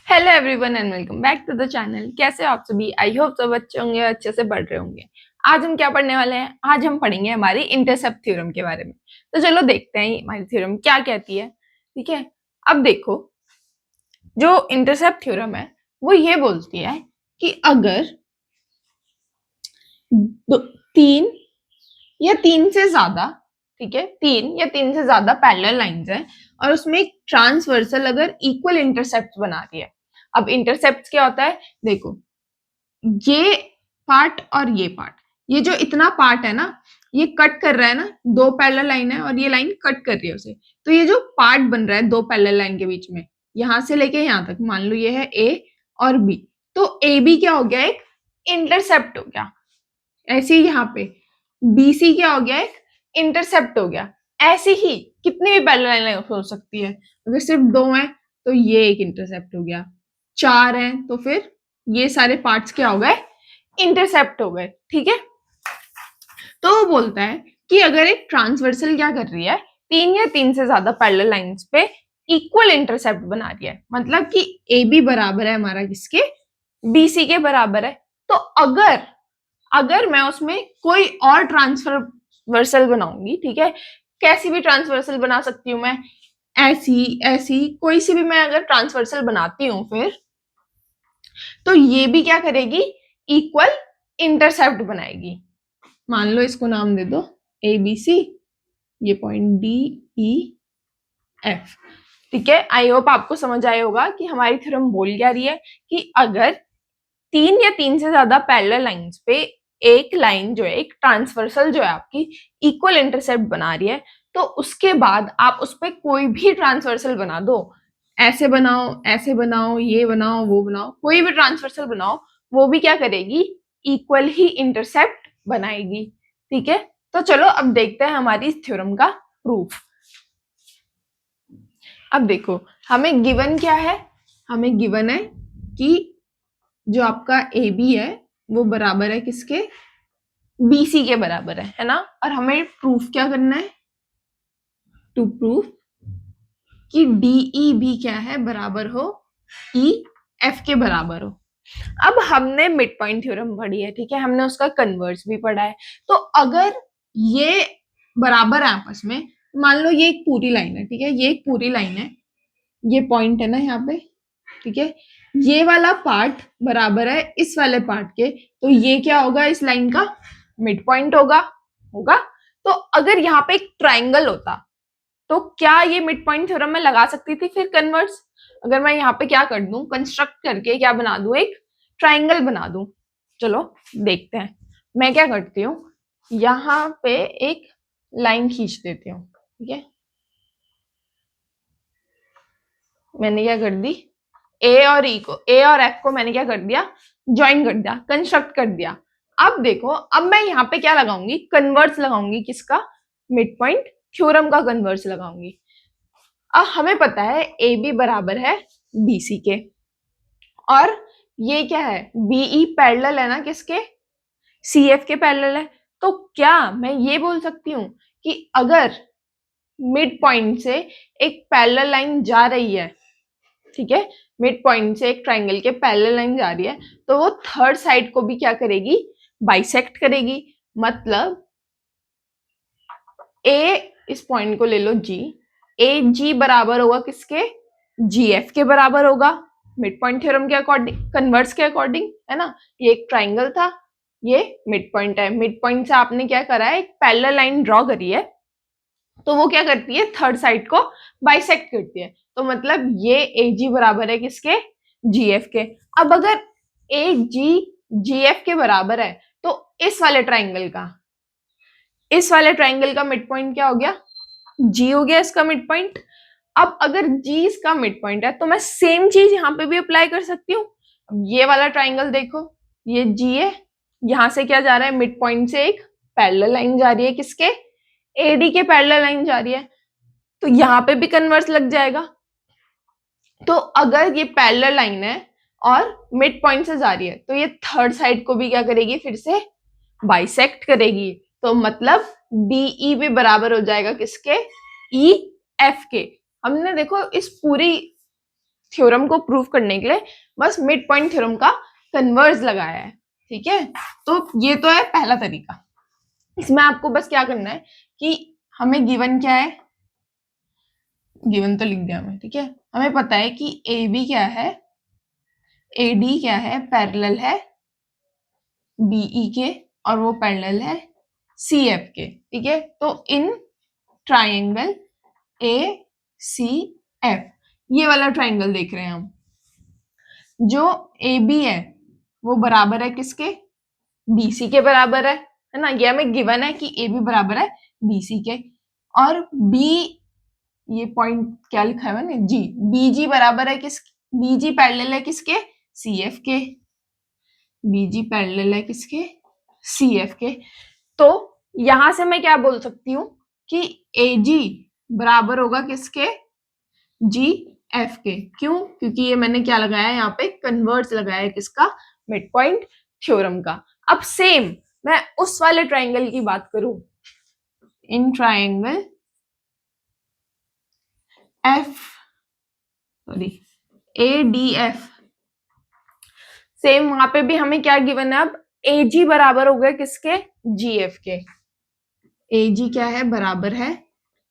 Hello everyone and welcome back to the channel. कैसे हो आप सभी? आई होप सब अच्छे होंगे, अच्छे से पढ़ रहे होंगे। आज हम क्या पढ़ने वाले हैं? आज हम पढ़ेंगे हमारी इंटरसेप्ट थ्योरम के बारे में। तो चलो देखते हैं हमारी थ्योरम क्या कहती है। ठीक है, अब देखो, जो इंटरसेप्ट थ्योरम है वो ये बोलती है कि अगर तीन या तीन से ज्यादा, ठीक है, तीन या तीन से ज्यादा पैरेलल लाइंस हैं और उसमें एक ट्रांसवर्सल अगर इक्वल इंटरसेप्ट बना रही है। अब इंटरसेप्ट क्या होता है? देखो, ये पार्ट और ये पार्ट, ये जो इतना पार्ट है ना, ये कट कर रहा है ना, दो पैरेलल लाइन है और ये लाइन कट कर रही है उसे। तो ये जो पार्ट बन रहा है दो पैरेलल लाइन के बीच में, यहां से लेके यहां तक, मान लो ये है ए और बी, तो ए बी क्या हो गया? एक इंटरसेप्ट हो गया। ऐसे ही यहाँ पे बी सी क्या हो गया? एक इंटरसेप्ट हो गया। ऐसे ही कितनी भी पैरेलल लाइन हो सकती है। अगर सिर्फ दो हैं तो ये एक इंटरसेप्ट हो गया, चार हैं तो फिर ये सारे पार्ट्स क्या हो गए? इंटरसेप्ट हो गए। ठीक है, तो वो बोलता है कि अगर एक ट्रांसवर्सल क्या कर रही है, तीन या तीन से ज्यादा पैरेलल लाइंस पे इक्वल इंटरसेप्ट बना रही है, मतलब कि ए बी बराबर है हमारा किसके? बी सी के बराबर है। तो अगर अगर मैं उसमें कोई और ट्रांसवर्सल बनाऊंगी, ठीक है, कैसी भी ट्रांसवर्सल बना सकती हूँ मैं, ऐसी ऐसी कोई सी भी मैं अगर ट्रांसवर्सल बनाती हूँ फिर, तो ये भी क्या करेगी? इक्वल इंटरसेप्ट बनाएगी। मान लो इसको नाम दे दो ए बी सी, ये पॉइंट डी ई एफ। ठीक है, आई होप आपको समझ आया होगा कि हमारी थ्योरम बोल क्या रही है कि अगर तीन या तीन से ज्यादा पैरेलल लाइंस पे एक लाइन जो है, एक ट्रांसवर्सल जो है आपकी, इक्वल इंटरसेप्ट बना रही है, तो उसके बाद आप उस पर कोई भी ट्रांसवर्सल बना दो, ऐसे बनाओ, ऐसे बनाओ, ये बनाओ, वो बनाओ, कोई भी ट्रांसवर्सल बनाओ, वो भी क्या करेगी? इक्वल ही इंटरसेप्ट बनाएगी। ठीक है, तो चलो अब देखते हैं हमारी इस थ्योरम का प्रूफ। अब देखो, हमें गिवन क्या है? हमें गिवन है कि जो आपका ए बी है वो बराबर है किसके? बी सी के बराबर है ना। और हमें प्रूफ क्या करना है? टू प्रूफ कि डीई भी क्या है? बराबर हो ई एफ के बराबर हो। अब हमने मिड पॉइंट थ्योरम पढ़ी है, ठीक है, हमने उसका कन्वर्स भी पढ़ा है। तो अगर ये बराबर है आपस में, मान लो ये एक पूरी लाइन है, ठीक है, ये एक पूरी लाइन है, ये पॉइंट है ना यहाँ पे, ठीक है, ये वाला पार्ट बराबर है इस वाले पार्ट के, तो ये क्या होगा? इस लाइन का मिड पॉइंट होगा। होगा। तो अगर यहाँ पे एक ट्राइंगल होता तो क्या ये मिड पॉइंट थ्योरम में लगा सकती थी फिर कन्वर्स? अगर मैं यहाँ पे क्या कर दूं, कंस्ट्रक्ट करके क्या बना दूं? एक ट्राइंगल बना दूं। चलो देखते हैं। मैं क्या करती हूँ, यहाँ पे एक लाइन खींच देती हूँ। ठीक है, मैंने क्या कर दी? ए और ई को, ए और एफ को मैंने क्या कर दिया? ज्वाइन कर दिया, कंस्ट्रक्ट कर दिया। अब देखो, अब मैं यहाँ पे क्या लगाऊंगी? कन्वर्स लगाऊंगी। किसका? मिड पॉइंट थ्योरम का कन्वर्स लगाऊंगी। अब हमें पता है ए बी बराबर है बी सी के, और ये क्या है? बीई पैरेलल है ना किसके? सी एफ के पैरेलल है। तो क्या मैं ये बोल सकती हूँ कि अगर मिड पॉइंट से एक पैरेलल लाइन जा रही है, ठीक है, मिड पॉइंट से एक ट्राइंगल के पैरेलल लाइन जा रही है, तो वो थर्ड साइड को भी क्या करेगी? बाइसेक्ट करेगी। मतलब ए, इस पॉइंट को ले लो जी, ए जी बराबर होगा किसके? जी एफ के बराबर होगा, मिड पॉइंट थ्योरम के अकॉर्डिंग, कन्वर्स के अकॉर्डिंग, है ना। ये एक ट्राइंगल था, ये मिड पॉइंट है। मिड पॉइंट से आपने क्या करा है? एक पैरेलल लाइन ड्रॉ करी है, तो वो क्या करती है? थर्ड साइड को बाइसेक्ट करती है। तो मतलब ये ए जी बराबर है किसके? जी एफ के। अब अगर ए जी जी एफ के बराबर है, तो इस वाले ट्राइंगल का, इस वाले ट्राइंगल का मिड पॉइंट क्या हो गया? जी हो गया इसका मिड पॉइंट। अब अगर जी इसका मिड पॉइंट है, तो मैं सेम चीज यहाँ पे भी अप्लाई कर सकती हूँ। अब ये वाला ट्राइंगल देखो, ये जी है, यहां से क्या जा रहा है? मिड पॉइंट से एक पैरेलल लाइन जा रही है किसके? एडी के पैरेलल लाइन जा रही है, तो यहाँ पे भी कन्वर्स लग जाएगा। तो अगर ये पैरेलल लाइन है और मिड पॉइंट से जा रही है, तो ये थर्ड साइड को भी क्या करेगी? फिर से बाइसेक्ट करेगी। तो मतलब डीई भी बराबर हो जाएगा किसके? ई एफ के। हमने देखो इस पूरी थ्योरम को प्रूव करने के लिए बस मिड पॉइंट थ्योरम का कन्वर्स लगाया है, ठीक है। तो ये तो है पहला तरीका। इसमें आपको बस क्या करना है कि हमें गिवन क्या है, गिवन तो लिख दिया हमें, ठीक है। हमें पता है कि ए बी क्या है, ए डी क्या है, पैरेलल है बीई के, और वो पैरेलल है सी एफ के, ठीक है। तो in triangle A C F, ये वाला ट्राइंगल देख रहे हैं हम, जो ए बी है वो बराबर है किसके, बी सी के बराबर है ना। ये हमें गिवन है कि ए बी बराबर है बी सी के, और बी, ये पॉइंट क्या लिखा है मैंने, जी, बी जी बराबर है किस, बी जी पैरेलल है किसके, सी एफ के, बी जी पैरेलल है किसके, सी एफ के। तो यहां से मैं क्या बोल सकती हूँ कि ए जी बराबर होगा किसके, जी एफ के। क्यों, क्योंकि ये मैंने क्या लगाया है यहाँ पे, कन्वर्स लगाया है किसका, मिड पॉइंट थ्योरम का। अब सेम मैं उस वाले ट्राइंगल की बात करूं, in triangle F, sorry A D F, same वहां पे भी हमें क्या गिवन है, अब ए जी बराबर हो गया किसके, जी एफ के। ए जी क्या है, बराबर है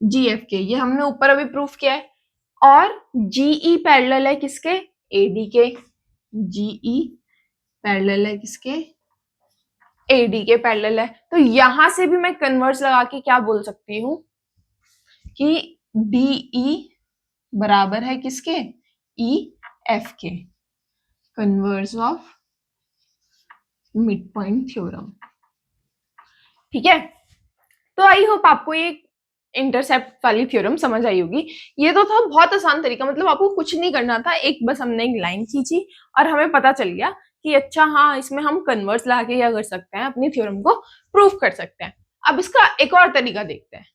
जी एफ के, ये हमने ऊपर अभी प्रूफ किया है। और जीई पैरेलल है किसके, एडी के, जीई पैरेलल है किसके, एडी के पैरेलल है। तो यहां से भी मैं कन्वर्स लगा के क्या बोल सकती हूँ कि डीई बराबर है किसके, ई एफ के, converse of mid point theorem, ठीक है। तो आई होप आपको ये इंटरसेप्ट वाली थ्योरम समझ आई होगी। ये तो था बहुत आसान तरीका, मतलब आपको कुछ नहीं करना था, एक बस हमने एक लाइन खींची और हमें पता चल गया कि अच्छा हाँ, इसमें हम कन्वर्स लगा के क्या कर सकते हैं, अपनी थ्योरम को प्रूफ कर सकते हैं। अब इसका एक और तरीका देखते हैं।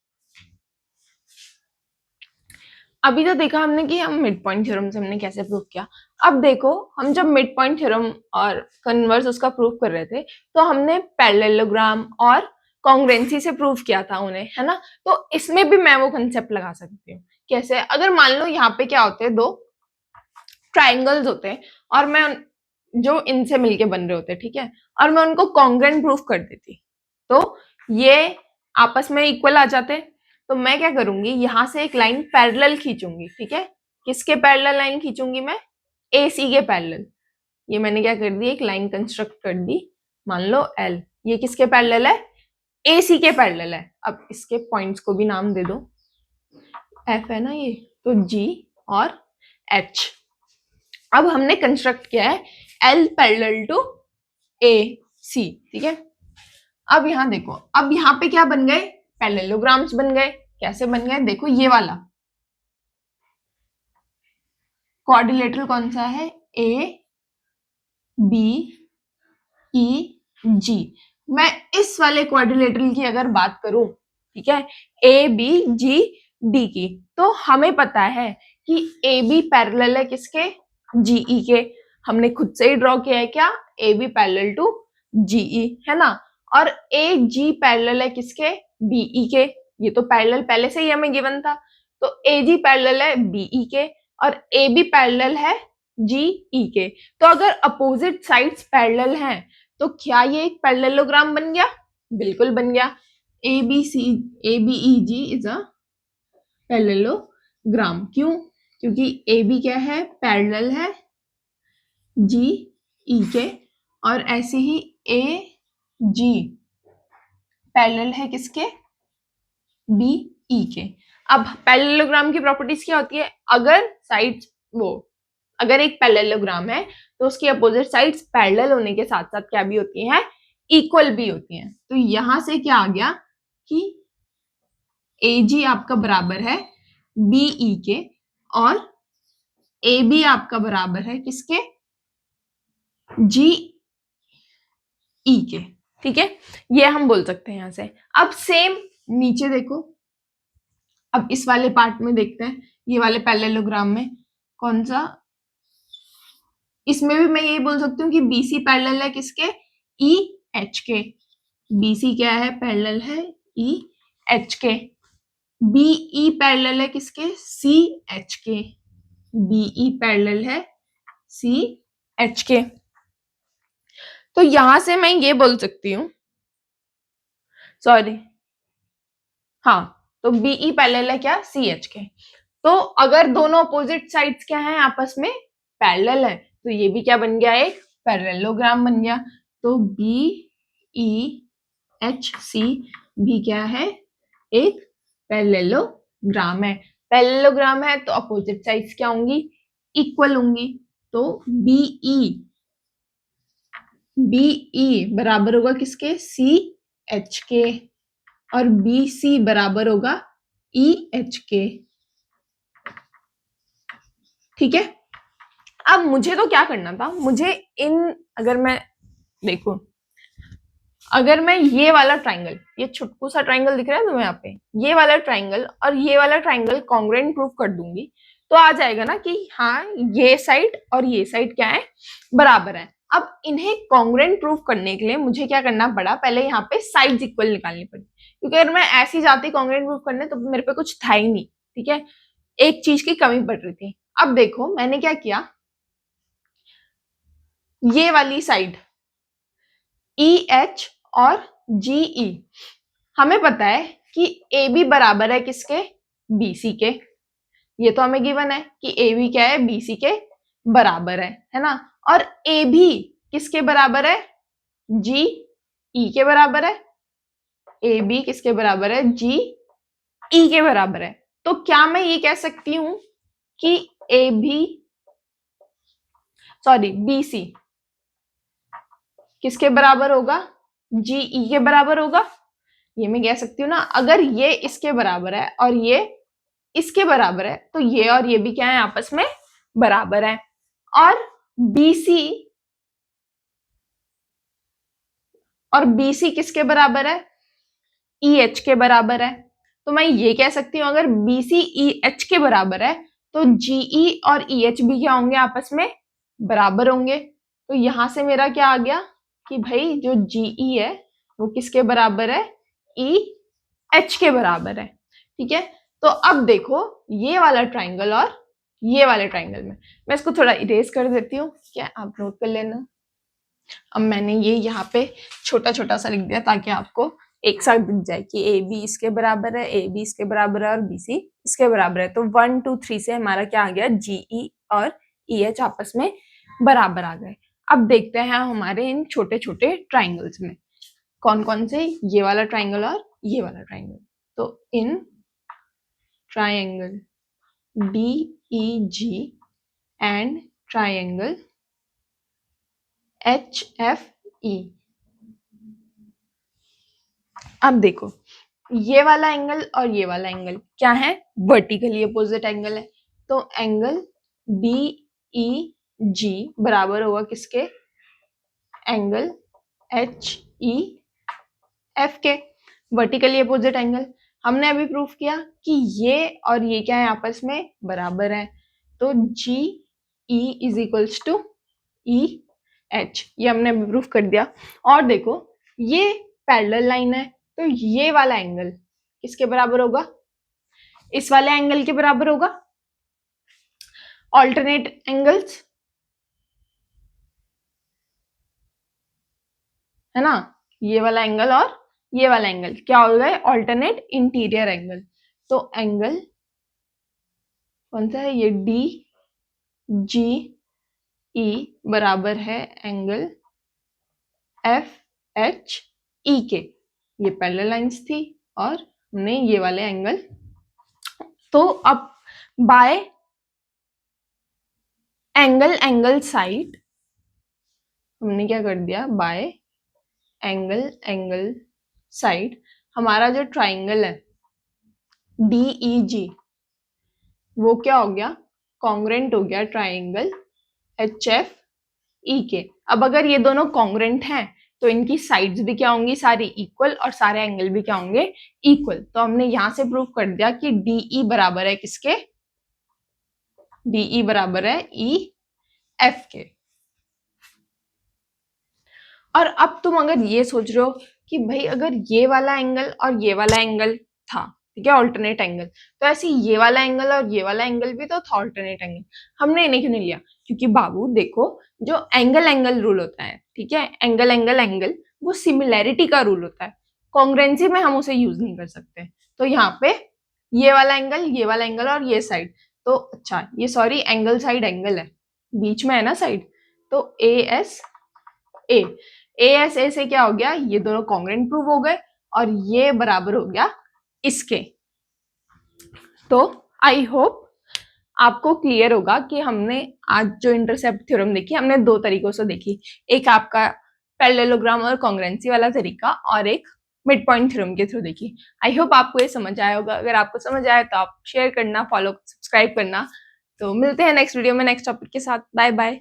अभी तो देखा हमने कि हम मिड पॉइंट थ्योरम से हमने कैसे प्रूफ किया। अब देखो, हम जब मिड पॉइंट थ्योरम और कन्वर्स उसका प्रूफ कर रहे थे, तो हमने पैरेललोग्राम और कॉन्ग्रुएंसी से प्रूफ किया था उन्हें, है ना। तो इसमें भी मैं वो कंसेप्ट लगा सकती हूँ। कैसे, अगर मान लो यहाँ पे क्या होते हैं, दो ट्राइंगल्स होते हैं और मैं जो इनसे मिलके बन रहे होते हैं, ठीक है, और मैं उनको कॉन्ग्रुएंट प्रूफ कर देती, तो ये आपस में इक्वल आ जाते। तो मैं क्या करूंगी, यहां से एक लाइन पैरेलल खींचूंगी, ठीक है। किसके पैरेलल लाइन खींचूंगी मैं, ए सी के पैरेलल। ये मैंने क्या कर दी, एक लाइन कंस्ट्रक्ट कर दी, मान लो एल, ये किसके पैरेलल है, ए सी के पैरेलल है। अब इसके पॉइंट्स को भी नाम दे दो, एफ है ना ये, तो जी और एच। अब हमने कंस्ट्रक्ट किया है एल पैरेलल टू ए सी, ठीक है। अब यहां देखो, अब यहां पे क्या बन गए, पैरेललोग्राम्स बन गए। कैसे बन गए, देखो ये वाला क्वाड्रिलेटरल कौन सा है, ए बी ई जी। मैं इस वाले क्वाड्रिलेटरल की अगर बात करूं, ठीक है, ए बी जी डी की, तो हमें पता है कि ए बी पैरेलल है किसके, जीई के। हमने खुद से ही ड्रॉ किया है क्या, A B parallel to G E, है ना। और ए जी पैरेलल है किसके, बीई के। ये तो पैरेलल पहले से ही हमें गिवन था। तो ए जी पैरेलल है बीई के और ए बी पैरेलल है जीई के। तो अगर अपोजिट साइड्स पैरेलल हैं तो क्या ये एक पैरेललोग्राम बन गया, बिल्कुल बन गया। A B C, A B E G is a parallelogram. क्यों, क्योंकि ए बी क्या है, पैरेलल है जी ई के, और ऐसे ही ए जी पैरेलल है किसके, बी ई के। अब पैरेललोग्राम की प्रॉपर्टीज क्या होती है, अगर साइड्स अगर एक पैरेललोग्राम है तो उसकी अपोजिट साइड्स पैरेलल होने के साथ साथ क्या भी होती हैं, इक्वल भी होती हैं। तो यहां से क्या आ गया कि ए जी आपका बराबर है बीई के और ए बी आपका बराबर है किसके, जी ई के, ठीक है। ये हम बोल सकते हैं यहां से। अब सेम नीचे देखो, अब इस वाले पार्ट में देखते हैं, ये वाले पैरेललोग्राम में कौन सा, इसमें भी मैं यही बोल सकती हूँ कि बीसी पैरेलल है किसके, ई एच के। बीसी क्या है, पैरेलल है ई एच के। बीई पैरेलल है किसके, सी एच के। BE पैरेलल है CH के। तो यहां से मैं ये बोल सकती हूँ, सॉरी, हाँ, तो BE पैरेलल है क्या, CH के। तो अगर दोनों अपोजिट साइड्स क्या है, आपस में पैरेलल है, तो ये भी क्या बन गया, एक पैरेललोग्राम बन गया। तो BEHC भी क्या है, एक पैरेललोग्राम है। पैरेललोग्राम है तो अपोजिट साइड्स क्या होंगी, इक्वल होंगी। तो BE बराबर होगा किसके, CH के, और BC बराबर होगा EH के। ठीक है, अब मुझे तो क्या करना था, मुझे अगर मैं देखो, अगर मैं ये वाला ट्राइंगल, ये छुटकू सा ट्राइंगल दिख रहा है तुम्हें यहाँ पे, ये वाला ट्राइंगल और ये वाला ट्राइंगल कॉन्ग्रुएंट प्रूफ कर दूंगी, तो आ जाएगा ना कि हाँ, ये साइड और ये साइड क्या है, बराबर है। अब इन्हें कॉन्ग्रुएंट प्रूफ करने के लिए मुझे क्या करना पड़ा, पहले यहाँ पे साइड्स इक्वल निकालनी पड़ी, क्योंकि अगर मैं ऐसी जाती कॉन्ग्रुएंट प्रूफ करने तो मेरे पे कुछ था ही नहीं। ठीक है, एक चीज की कमी पड़ रही थी। अब देखो मैंने क्या किया, ये वाली साइड EH और GE, हमें पता है कि AB बराबर है किसके, BC के। ये तो हमें गिवन है कि AB क्या है, BC के बराबर है ना। और AB किसके बराबर है, GE के बराबर है। AB किसके बराबर है, GE के बराबर है। तो क्या मैं ये कह सकती हूं कि BC किसके बराबर होगा, GE के बराबर होगा। ये मैं कह सकती हूँ ना, अगर ये इसके बराबर है और ये इसके बराबर है, तो ये और ये भी क्या है, आपस में बराबर है। और BC किसके बराबर है, EH के बराबर है। तो मैं ये कह सकती हूँ, अगर BC EH के बराबर है तो GE और EH भी क्या होंगे, आपस में बराबर होंगे। तो यहां से मेरा क्या आ गया कि भाई जो GE है वो किसके बराबर है, EH के बराबर है। ठीक है, तो अब देखो ये वाला ट्राइंगल और ये वाले ट्राइंगल में, मैं इसको थोड़ा इरेज कर देती हूँ, क्या आप नोट कर लेना। अब मैंने ये यहाँ पे छोटा छोटा सा लिख दिया ताकि आपको एक साथ दिख जाए कि AB इसके बराबर है, AB इसके बराबर है और BC इसके बराबर है। तो 1 2 3 से हमारा क्या आ गया, GE और EH आपस में बराबर आ गए। अब देखते हैं हमारे इन छोटे छोटे ट्राइंगल्स में कौन कौन से, ये वाला ट्राइंगल और ये वाला ट्राइंगल। तो in triangle DEG and triangle HFE, अब देखो ये वाला एंगल और ये वाला एंगल क्या है, वर्टिकली अपोजिट एंगल है। तो एंगल BEG बराबर होगा किसके, एंगल HEF के, वर्टिकली अपोजिट एंगल। हमने अभी प्रूफ किया कि ये और ये क्या है, आपस में बराबर है। तो GE is equals to EH, ये हमने अभी प्रूफ कर दिया। और देखो ये पैरेलल लाइन है, तो ये वाला एंगल किसके बराबर होगा, इस वाले एंगल के बराबर होगा। ऑल्टरनेट एंगल्स है ना, ये वाला एंगल और ये वाला एंगल क्या हो गए, ऑल्टरनेट इंटीरियर एंगल। तो एंगल कौन सा है, ये DGE बराबर है एंगल FHE के। ये पैरेलल लाइंस थी और हमने ये वाले एंगल, तो अब बाय एंगल साइड हमने क्या कर दिया, बाय एंगल साइड हमारा जो ट्राइंगल है DEG वो क्या हो गया, कॉन्ग्रुएंट हो गया ट्राइंगल HFE के। अब अगर ये दोनों कॉन्ग्रुएंट हैं तो इनकी साइड्स भी क्या होंगी, सारी इक्वल, और सारे एंगल भी क्या होंगे, इक्वल। तो हमने यहां से प्रूव कर दिया कि DE बराबर है किसके, DE बराबर है EF के। और अब तुम अगर ये सोच रहे हो कि भाई अगर ये वाला एंगल और ये वाला एंगल था ठीक है, ऑल्टरनेट एंगल। तो ऐसे ये वाला एंगल और ये वाला एंगल भी तो था ऑल्टरनेट एंगल, हमने इन्हें क्यों नहीं लिया? क्योंकि बाबू देखो, जो एंगल एंगल रूल होता है, ठीक है, एंगल एंगल एंगल, वो सिमिलैरिटी का रूल होता है, कॉन्ग्रुएंसी में हम उसे यूज नहीं कर सकते। तो यहाँ पे ये वाला एंगल और ये साइड, तो अच्छा ये सॉरी एंगल साइड एंगल है, बीच में है ना साइड, तो A S A, A S A से क्या हो गया, ये दोनों कॉन्ग्रुएंट प्रूव हो गए और ये बराबर हो गया इसके। तो आई होप आपको क्लियर होगा कि हमने आज जो इंटरसेप्ट थ्योरम देखी, हमने दो तरीकों से देखी, एक आपका पैरेललोग्राम और कॉन्ग्रुएंसी वाला तरीका और एक मिड पॉइंट थ्योरम के थ्रू देखी। आई होप आपको ये समझ आया होगा। अगर आपको समझ आया तो आप शेयर करना, फॉलो सब्सक्राइब करना। तो मिलते हैं नेक्स्ट वीडियो में नेक्स्ट टॉपिक के साथ। Bye bye.